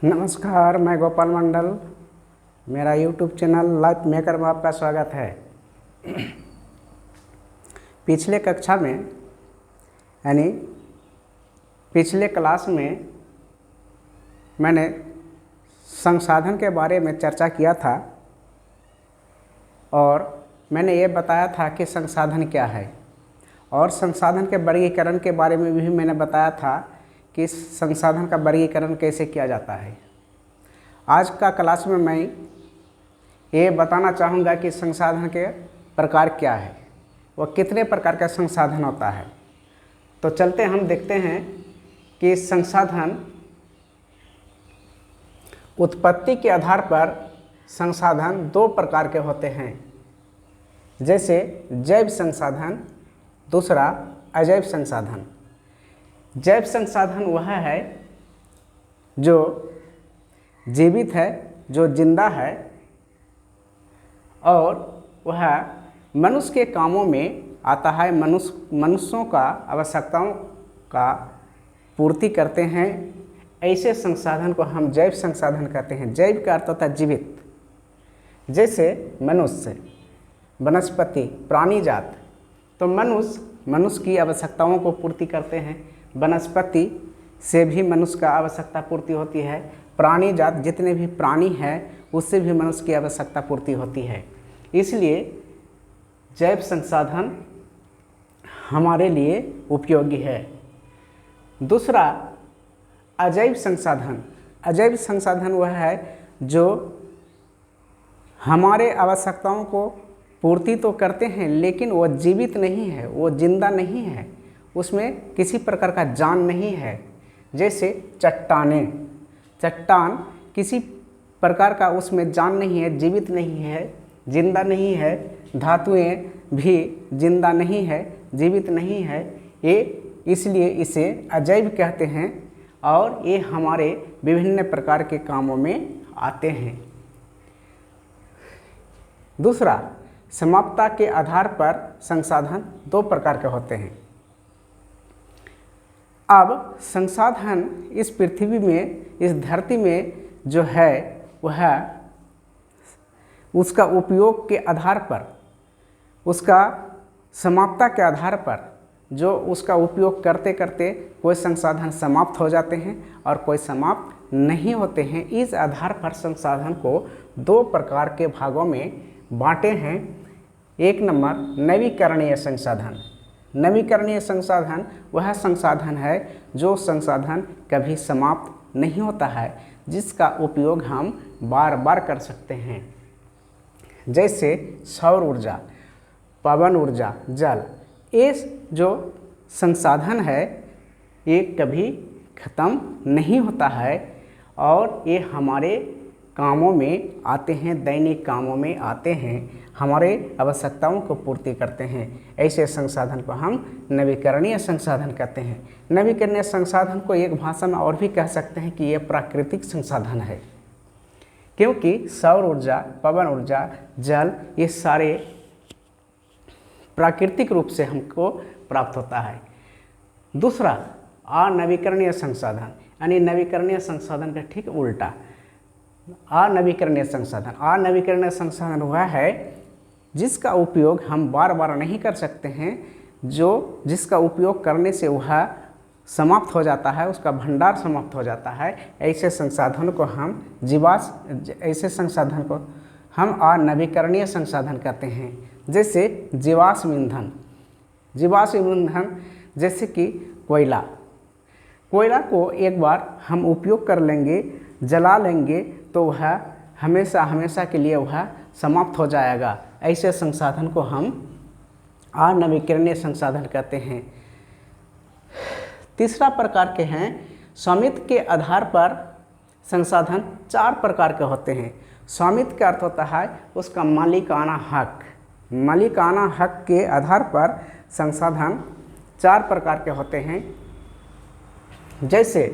नमस्कार, मैं गोपाल मंडल। मेरा यूट्यूब चैनल लाइफ मेकर में आपका स्वागत है। पिछले कक्षा में यानी पिछले क्लास में मैंने संसाधन के बारे में चर्चा किया था और मैंने ये बताया था कि संसाधन क्या है और संसाधन के वर्गीकरण के बारे में भी मैंने बताया था कि संसाधन का वर्गीकरण कैसे किया जाता है। आज का क्लास में मैं ये बताना चाहूँगा कि संसाधन के प्रकार क्या है, वह कितने प्रकार का संसाधन होता है। तो चलते हम देखते हैं कि संसाधन उत्पत्ति के आधार पर संसाधन दो प्रकार के होते हैं, जैसे जैव संसाधन, दूसरा अजैव संसाधन। जैव संसाधन वह है जो जीवित है, जो जिंदा है और वह मनुष्य के कामों में आता है, मनुष्यों का आवश्यकताओं का पूर्ति करते हैं। ऐसे संसाधन को हम जैव संसाधन कहते हैं। जैव का अर्थ होता है जीवित, जैसे मनुष्य, वनस्पति, प्राणी जात। तो मनुष्य की आवश्यकताओं को पूर्ति करते हैं। वनस्पति से भी मनुष्य का आवश्यकता पूर्ति होती है। प्राणी जात जितने भी प्राणी हैं उससे भी मनुष्य की आवश्यकता पूर्ति होती है। इसलिए जैव संसाधन हमारे लिए उपयोगी है। दूसरा अजैव संसाधन। अजैव संसाधन वह है जो हमारे आवश्यकताओं को पूर्ति तो करते हैं लेकिन वो जीवित नहीं है, वो जिंदा नहीं है, उसमें किसी प्रकार का जान नहीं है। जैसे चट्टान किसी प्रकार का उसमें जान नहीं है, जीवित नहीं है, जिंदा नहीं है। धातुएं भी जिंदा नहीं है, जीवित नहीं है। ये इसलिए इसे अजैव कहते हैं और ये हमारे विभिन्न प्रकार के कामों में आते हैं। दूसरा, समाप्तता के आधार पर संसाधन दो प्रकार के होते हैं। अब संसाधन इस पृथ्वी में, इस धरती में जो है वह उसका उपयोग के आधार पर, उसका समाप्तता के आधार पर, जो उसका उपयोग करते करते कोई संसाधन समाप्त हो जाते हैं और कोई समाप्त नहीं होते हैं। इस आधार पर संसाधन को दो प्रकार के भागों में बांटे हैं। एक नंबर नवीकरणीय संसाधन। नवीकरणीय संसाधन वह संसाधन है जो संसाधन कभी समाप्त नहीं होता है, जिसका उपयोग हम बार बार कर सकते हैं। जैसे सौर ऊर्जा, पवन ऊर्जा, जल। ये जो संसाधन है ये कभी ख़त्म नहीं होता है और ये हमारे कामों में आते हैं, दैनिक कामों में आते हैं, हमारे आवश्यकताओं को पूर्ति करते हैं। ऐसे संसाधन को हम नवीकरणीय संसाधन कहते हैं। नवीकरणीय संसाधन को एक भाषा में और भी कह सकते हैं कि ये प्राकृतिक संसाधन है, क्योंकि सौर ऊर्जा, पवन ऊर्जा, जल ये सारे प्राकृतिक रूप से हमको प्राप्त होता है। दूसरा अनवीकरणीय संसाधन, यानी नवीकरणीय संसाधन का ठीक उल्टा। अनवीकरणीय संसाधन वह है जिसका उपयोग हम बार बार नहीं कर सकते हैं, जिसका उपयोग करने से वह समाप्त हो जाता है, उसका भंडार समाप्त हो जाता है। ऐसे संसाधन को हम अनवीकरणीय संसाधन कहते हैं। जैसे जीवाश्म ईंधन जैसे कि कोयला को एक बार हम उपयोग कर लेंगे, जला लेंगे तो वह हमेशा के लिए वह समाप्त हो जाएगा। ऐसे संसाधन को हम अनवीकरणीय संसाधन कहते हैं। तीसरा प्रकार के हैं स्वामित्व के आधार पर संसाधन चार प्रकार के होते हैं। स्वामित्व का अर्थ होता है उसका मालिकाना हक। मालिकाना हक के आधार पर संसाधन चार प्रकार के होते हैं। जैसे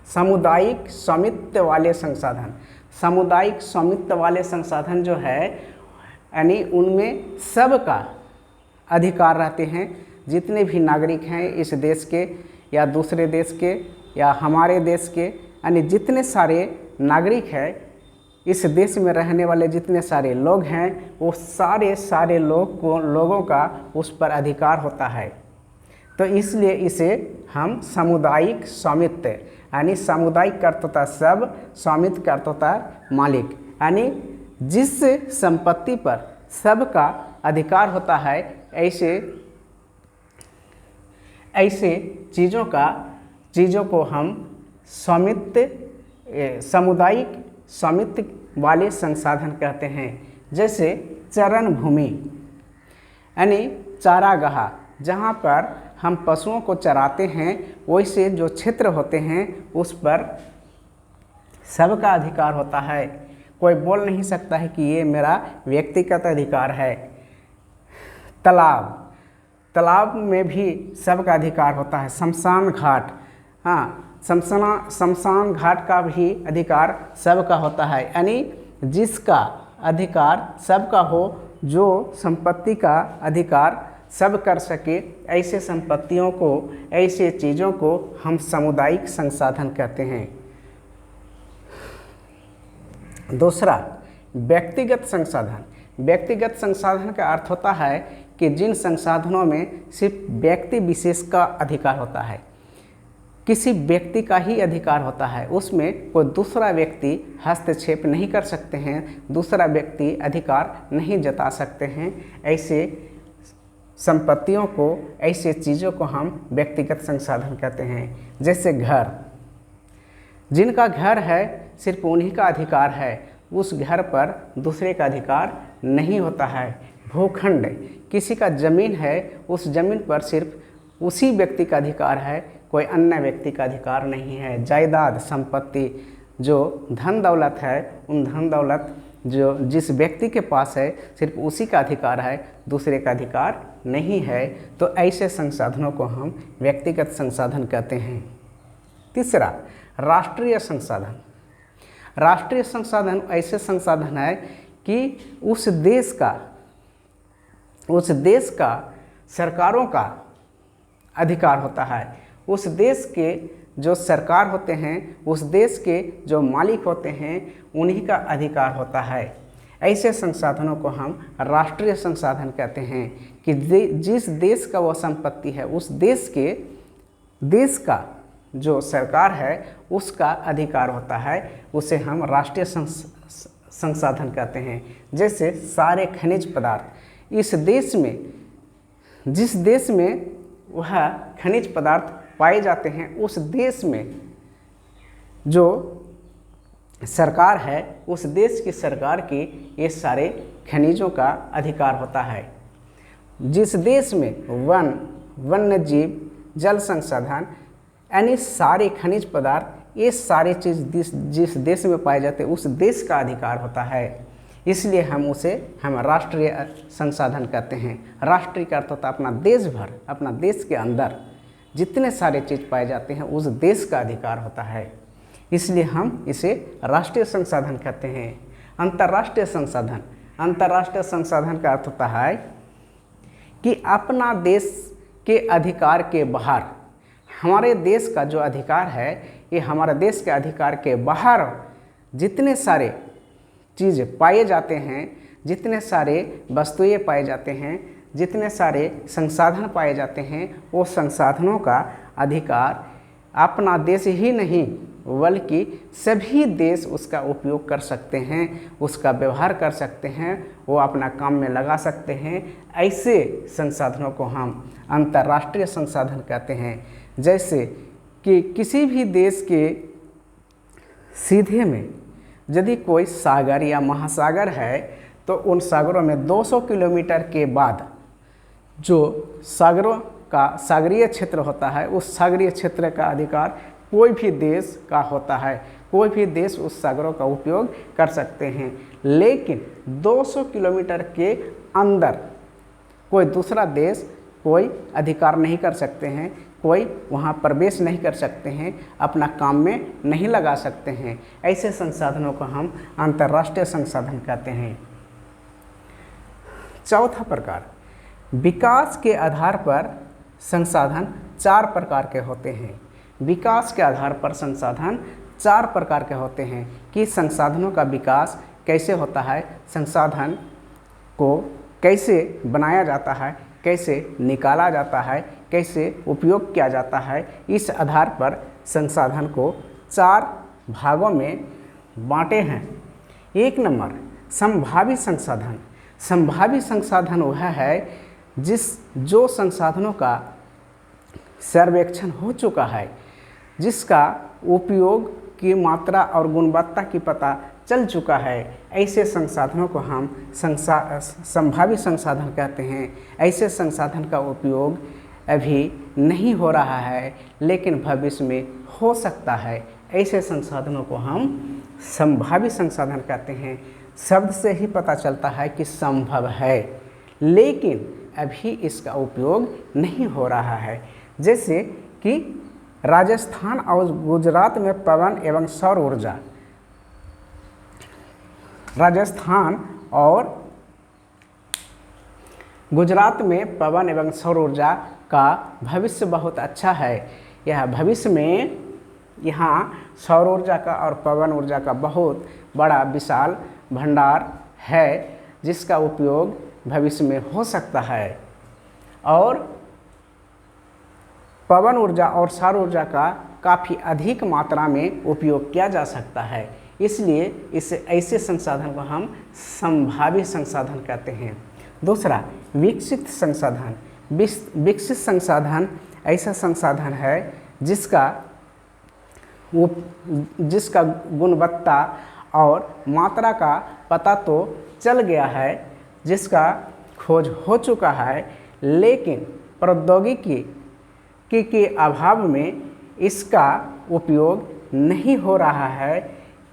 सामुदायिक स्वामित्व वाले संसाधन। सामुदायिक स्वामित्व वाले संसाधन जो है यानी उनमें सबका अधिकार रहते हैं। जितने भी नागरिक हैं इस देश के या दूसरे देश के या हमारे देश के यानी जितने सारे नागरिक हैं, इस देश में रहने वाले जितने सारे लोग हैं, वो सारे लोगों का उस पर अधिकार होता है। तो इसलिए इसे हम सामुदायिक स्वामित्व, यानी सामुदायिक कर्तृत्व सब, स्वामित्व कर्तृत्व मालिक, यानी जिस संपत्ति पर सबका अधिकार होता है, ऐसे चीज़ों को हम सामुदायिक स्वामित्व वाले संसाधन कहते हैं। जैसे चरण भूमि यानी चारागाह, जहाँ पर हम पशुओं को चराते हैं, वैसे जो क्षेत्र होते हैं उस पर सबका अधिकार होता है। कोई बोल नहीं सकता है कि ये मेरा व्यक्तिगत अधिकार है। तालाब में भी सबका अधिकार होता है। शमशान घाट, हाँ, शमशान घाट का भी अधिकार सबका होता है। यानी जिसका अधिकार सबका हो, जो संपत्ति का अधिकार सब कर सके, ऐसे संपत्तियों को, ऐसे चीज़ों को हम सामुदायिक संसाधन कहते हैं। दूसरा, व्यक्तिगत संसाधन। व्यक्तिगत संसाधन का अर्थ होता है कि जिन संसाधनों में सिर्फ व्यक्ति विशेष का अधिकार होता है, किसी व्यक्ति का ही अधिकार होता है, उसमें कोई दूसरा व्यक्ति हस्तक्षेप नहीं कर सकते हैं, दूसरा व्यक्ति अधिकार नहीं जता सकते हैं। ऐसे संपत्तियों को, ऐसे चीज़ों को हम व्यक्तिगत संसाधन कहते हैं। जैसे घर, जिनका घर है सिर्फ उन्हीं का अधिकार है, उस घर पर दूसरे का अधिकार नहीं होता है। भूखंड, किसी का ज़मीन है, उस ज़मीन पर सिर्फ उसी व्यक्ति का अधिकार है, कोई अन्य व्यक्ति का अधिकार नहीं है। जायदाद, संपत्ति, जो धन दौलत है, उन धन दौलत जो जिस व्यक्ति के पास है सिर्फ उसी का अधिकार है, दूसरे का अधिकार नहीं है। तो ऐसे संसाधनों को हम व्यक्तिगत संसाधन कहते हैं। तीसरा, राष्ट्रीय संसाधन। राष्ट्रीय संसाधन ऐसे संसाधन है कि उस देश का सरकारों का अधिकार होता है। उस देश के जो सरकार होते हैं, उस देश के जो मालिक होते हैं, उन्हीं का अधिकार होता है। ऐसे संसाधनों को हम राष्ट्रीय संसाधन कहते हैं कि जिस देश का वो संपत्ति है, उस देश का जो सरकार है उसका अधिकार होता है, उसे हम राष्ट्रीय संसाधन कहते हैं। जैसे सारे खनिज पदार्थ, इस देश में, जिस देश में वह खनिज पदार्थ पाए जाते हैं, उस देश में जो सरकार है, उस देश की सरकार की ये सारे खनिजों का अधिकार होता है। जिस देश में वन्य जीव, जल संसाधन, यानी सारे खनिज पदार्थ, ये सारे चीज़ जिस देश में पाए जाते हैं, उस देश का अधिकार होता है। इसलिए हम राष्ट्रीय संसाधन कहते हैं। राष्ट्रीय का अर्थ होता है अपना देश भर, अपना देश के अंदर जितने सारे चीज़ पाए जाते हैं, उस देश का अधिकार होता है, इसलिए हम इसे राष्ट्रीय संसाधन कहते हैं। अंतर्राष्ट्रीय संसाधन। अंतर्राष्ट्रीय संसाधन का अर्थ होता है कि अपना देश के अधिकार के बाहर, हमारे देश का जो अधिकार है, ये हमारे देश के अधिकार के बाहर जितने सारे चीज़ पाए जाते हैं, जितने सारे वस्तुएं पाए जाते हैं, जितने सारे संसाधन पाए जाते हैं, वो संसाधनों का अधिकार अपना देश ही नहीं बल्कि सभी देश उसका उपयोग कर सकते हैं, उसका व्यवहार कर सकते हैं, वो अपना काम में लगा सकते हैं। ऐसे संसाधनों को हम अंतर्राष्ट्रीय संसाधन कहते हैं। जैसे कि किसी भी देश के सीधे में यदि कोई सागर या महासागर है, तो उन सागरों में 200 किलोमीटर के बाद जो सागरों का सागरीय क्षेत्र होता है, उस सागरीय क्षेत्र का अधिकार कोई भी देश का होता है। कोई भी देश उस सागरों का उपयोग कर सकते हैं, लेकिन 200 किलोमीटर के अंदर कोई दूसरा देश कोई अधिकार नहीं कर सकते हैं, कोई वहाँ प्रवेश नहीं कर सकते हैं, अपना काम में नहीं लगा सकते हैं। ऐसे संसाधनों को हम अंतर्राष्ट्रीय संसाधन कहते हैं। चौथा प्रकार, विकास के आधार पर संसाधन 4 प्रकार के होते हैं। विकास के आधार पर संसाधन 4 प्रकार के होते हैं कि संसाधनों का विकास कैसे होता है, संसाधन को कैसे बनाया जाता है, कैसे निकाला जाता है, कैसे उपयोग किया जाता है। इस आधार पर संसाधन को 4 भागों में बांटे हैं। 1 नंबर संभावित संसाधन। संभावित संसाधन वह है जो संसाधनों का सर्वेक्षण हो चुका है, जिसका उपयोग की मात्रा और गुणवत्ता की पता चल चुका है। ऐसे संसाधनों को हम संभावित संसाधन कहते हैं। ऐसे संसाधन का उपयोग अभी नहीं हो रहा है लेकिन भविष्य में हो सकता है। ऐसे संसाधनों को हम संभावित संसाधन कहते हैं। शब्द से ही पता चलता है कि संभव है लेकिन अभी इसका उपयोग नहीं हो रहा है। जैसे कि राजस्थान और गुजरात में पवन एवं सौर ऊर्जा। राजस्थान और गुजरात में पवन एवं सौर ऊर्जा का भविष्य बहुत अच्छा है। यह भविष्य में यहाँ सौर ऊर्जा का और पवन ऊर्जा का बहुत बड़ा विशाल भंडार है जिसका उपयोग भविष्य में हो सकता है। और पवन ऊर्जा और सौर ऊर्जा का काफ़ी अधिक मात्रा में उपयोग किया जा सकता है। इसलिए ऐसे संसाधन को हम संभावित संसाधन कहते हैं। दूसरा विकसित संसाधन। विकसित संसाधन ऐसा संसाधन है जिसका गुणवत्ता और मात्रा का पता तो चल गया है, जिसका खोज हो चुका है लेकिन प्रौद्योगिकी के अभाव में इसका उपयोग नहीं हो रहा है।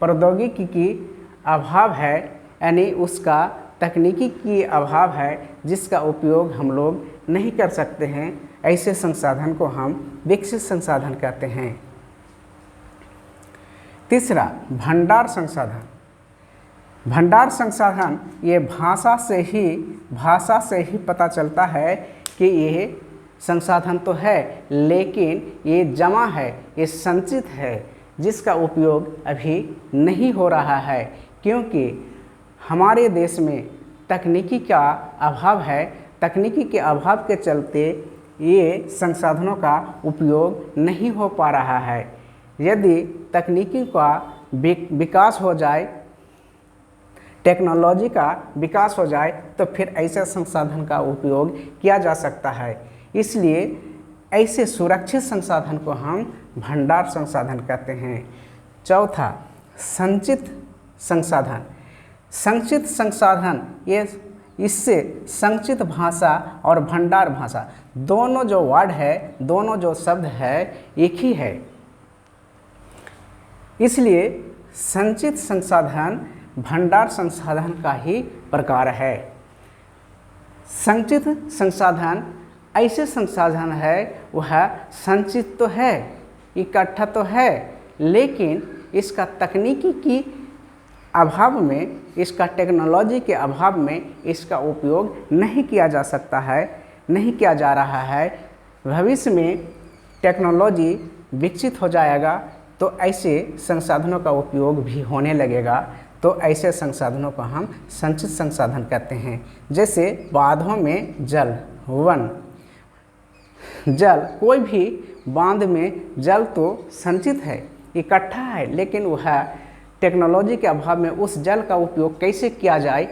प्रौद्योगिकी की अभाव है यानी उसका तकनीकी की अभाव है जिसका उपयोग हम लोग नहीं कर सकते हैं। ऐसे संसाधन को हम विकसित संसाधन कहते हैं। तीसरा भंडार संसाधन। भंडार संसाधन ये भाषा से ही पता चलता है कि ये संसाधन तो है लेकिन ये जमा है, ये संचित है, जिसका उपयोग अभी नहीं हो रहा है क्योंकि हमारे देश में तकनीकी का अभाव है। तकनीकी के अभाव के चलते ये संसाधनों का उपयोग नहीं हो पा रहा है। यदि तकनीकी का विकास हो जाए, टेक्नोलॉजी का विकास हो जाए तो फिर ऐसे संसाधन का उपयोग किया जा सकता है। इसलिए ऐसे सुरक्षित संसाधन को हम भंडार संसाधन कहते हैं। चौथा संचित संसाधन। संचित संसाधन ये इससे संचित भाषा और भंडार भाषा दोनों जो वर्ड है, दोनों जो शब्द है एक ही है। इसलिए संचित संसाधन भंडार संसाधन का ही प्रकार है। संचित संसाधन ऐसे संसाधन है वह संचित तो है, इकट्ठा तो है लेकिन इसका तकनीकी की अभाव में, इसका टेक्नोलॉजी के अभाव में इसका उपयोग नहीं किया जा सकता है, नहीं किया जा रहा है। भविष्य में टेक्नोलॉजी विकसित हो जाएगा तो ऐसे संसाधनों का उपयोग भी होने लगेगा। तो ऐसे संसाधनों को हम संचित संसाधन कहते हैं। जैसे बांधों में जल, वन, जल, कोई भी बांध में जल तो संचित है, इकट्ठा है, लेकिन वह टेक्नोलॉजी के अभाव में उस जल का उपयोग कैसे किया जाए,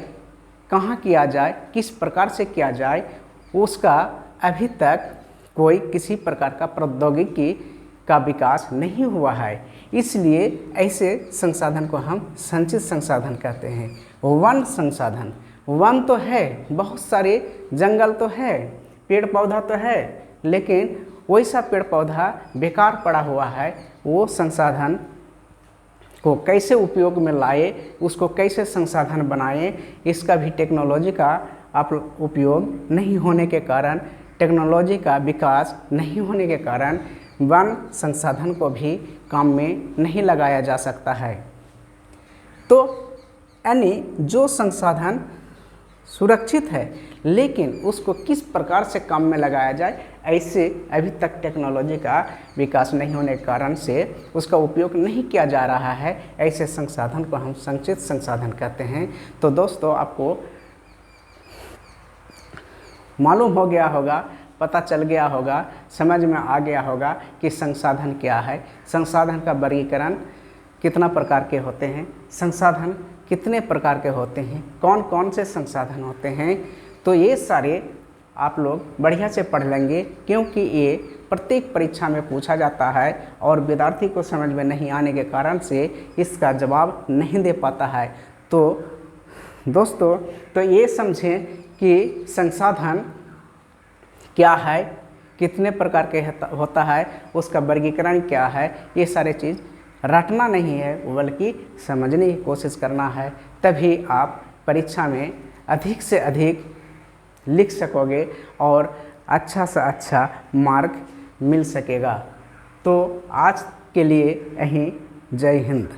कहाँ किया जाए, किस प्रकार से किया जाए, उसका अभी तक कोई किसी प्रकार का प्रौद्योगिकी का विकास नहीं हुआ है। इसलिए ऐसे संसाधन को हम संचित संसाधन कहते हैं। वन संसाधन, वन तो है, बहुत सारे जंगल तो है, पेड़ पौधा तो है, लेकिन वैसा पेड़ पौधा बेकार पड़ा हुआ है। वो संसाधन को कैसे उपयोग में लाए, उसको कैसे संसाधन बनाए, इसका भी टेक्नोलॉजी का उपयोग नहीं होने के कारण, टेक्नोलॉजी का विकास नहीं होने के कारण वन संसाधन को भी काम में नहीं लगाया जा सकता है। तो यानी जो संसाधन सुरक्षित है लेकिन उसको किस प्रकार से काम में लगाया जाए, ऐसे अभी तक टेक्नोलॉजी का विकास नहीं होने के कारण से उसका उपयोग नहीं किया जा रहा है। ऐसे संसाधन को हम संचित संसाधन कहते हैं। तो दोस्तों, आपको मालूम हो गया होगा, पता चल गया होगा, समझ में आ गया होगा कि संसाधन क्या है, संसाधन का वर्गीकरण कितना प्रकार के होते हैं, संसाधन कितने प्रकार के होते हैं, कौन कौन से संसाधन होते हैं। तो ये सारे आप लोग बढ़िया से पढ़ लेंगे, क्योंकि ये प्रत्येक परीक्षा में पूछा जाता है और विद्यार्थी को समझ में नहीं आने के कारण से इसका जवाब नहीं दे पाता है। तो दोस्तों, तो ये समझें कि संसाधन क्या है, कितने प्रकार के होता है, उसका वर्गीकरण क्या है, ये सारे चीज़ रटना नहीं है बल्कि समझने की कोशिश करना है। तभी आप परीक्षा में अधिक से अधिक लिख सकोगे और अच्छा से अच्छा मार्क मिल सकेगा। तो आज के लिए यहीं, जय हिंद।